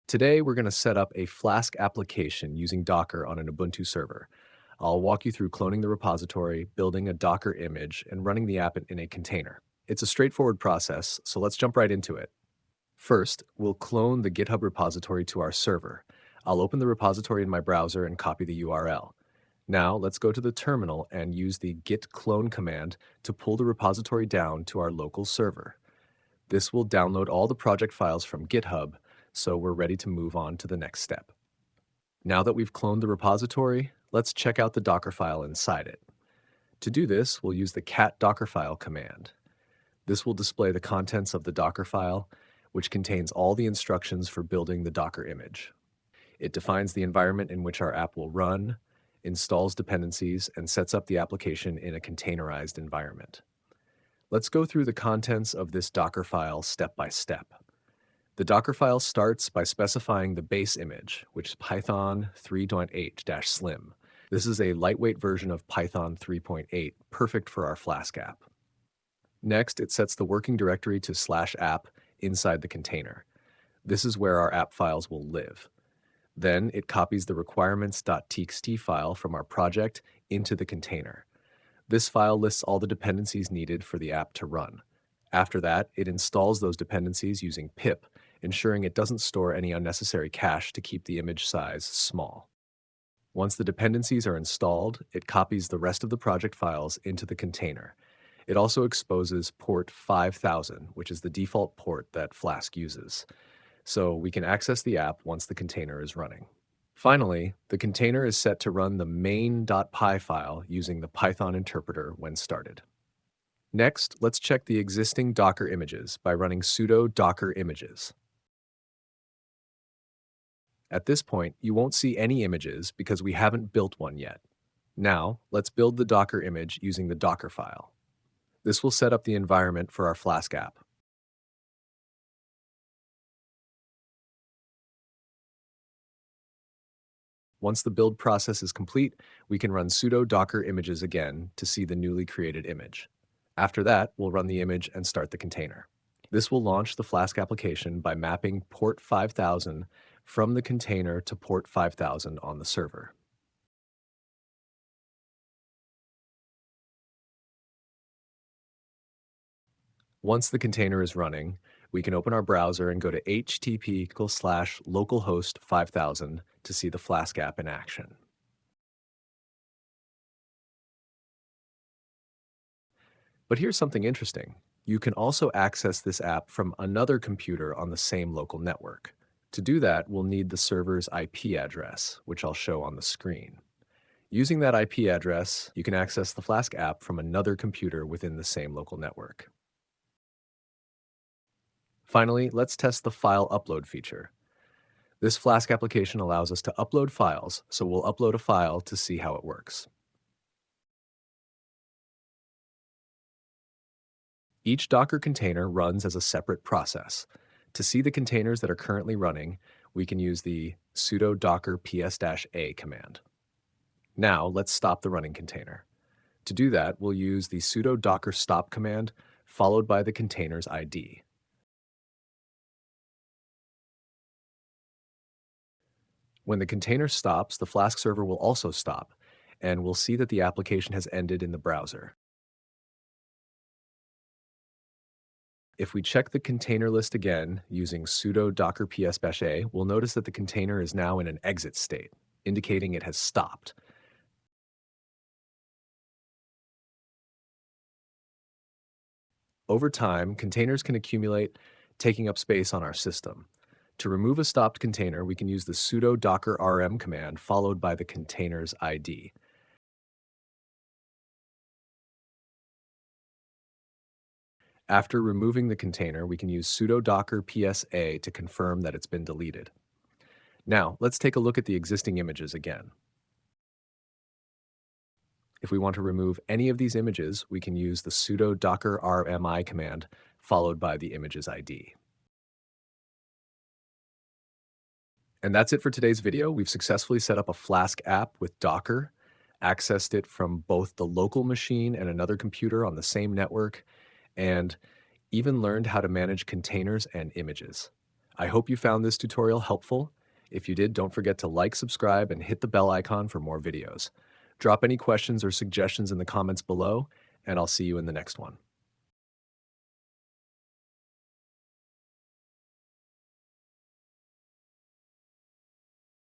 Today, we're going to set up a Flask application using Docker on an Ubuntu server. I'll walk you through cloning the repository, building a Docker image, and running the app in a container. It's a straightforward process, so let's jump right into it. First, we'll clone the GitHub repository to our server. I'll open the repository in my browser and copy the URL. Now, let's go to the terminal and use the git clone command to pull the repository down to our local server. This will download all the project files from GitHub, so we're ready to move on to the next step. Now that we've cloned the repository, let's check out the Dockerfile inside it. To do this, we'll use the cat Dockerfile command. This will display the contents of the Dockerfile, which contains all the instructions for building the Docker image. It defines the environment in which our app will run, installs dependencies, and sets up the application in a containerized environment. Let's go through the contents of this Dockerfile step by step. The Dockerfile starts by specifying the base image, which is Python 3.8-slim. This is a lightweight version of Python 3.8, perfect for our Flask app. Next, it sets the working directory to /app inside the container. This is where our app files will live. Then it copies the requirements.txt file from our project into the container. This file lists all the dependencies needed for the app to run. After that, it installs those dependencies using pip, ensuring it doesn't store any unnecessary cache to keep the image size small. Once the dependencies are installed, it copies the rest of the project files into the container. It also exposes port 5000, which is the default port that Flask uses, so we can access the app once the container is running. Finally, the container is set to run the main.py file using the Python interpreter when started. Next, let's check the existing Docker images by running sudo docker images. At this point, you won't see any images because we haven't built one yet. Now, let's build the Docker image using the Dockerfile. This will set up the environment for our Flask app. Once the build process is complete, we can run sudo docker images again to see the newly created image. After that, we'll run the image and start the container. This will launch the Flask application by mapping port 5000 from the container to port 5000 on the server. Once the container is running, we can open our browser and go to http://localhost5000 to see the Flask app in action. But here's something interesting. You can also access this app from another computer on the same local network. To do that, we'll need the server's IP address, which I'll show on the screen. Using that IP address, you can access the Flask app from another computer within the same local network. Finally, let's test the file upload feature. This Flask application allows us to upload files, so we'll upload a file to see how it works. Each Docker container runs as a separate process. To see the containers that are currently running, we can use the sudo docker ps-a command. Now, let's stop the running container. To do that, we'll use the sudo docker stop command followed by the container's ID. When the container stops, the Flask server will also stop, and we'll see that the application has ended in the browser. If we check the container list again using sudo docker ps-a, we'll notice that the container is now in an exit state, indicating it has stopped. Over time, containers can accumulate, taking up space on our system. To remove a stopped container, we can use the sudo docker rm command followed by the container's ID. After removing the container, we can use sudo docker ps-a to confirm that it's been deleted. Now, let's take a look at the existing images again. If we want to remove any of these images, we can use the sudo docker rmi command followed by the image's ID. And that's it for today's video. We've successfully set up a Flask app with Docker, accessed it from both the local machine and another computer on the same network, and even learned how to manage containers and images. I hope you found this tutorial helpful. If you did, don't forget to like, subscribe, and hit the bell icon for more videos. Drop any questions or suggestions in the comments below, and I'll see you in the next one.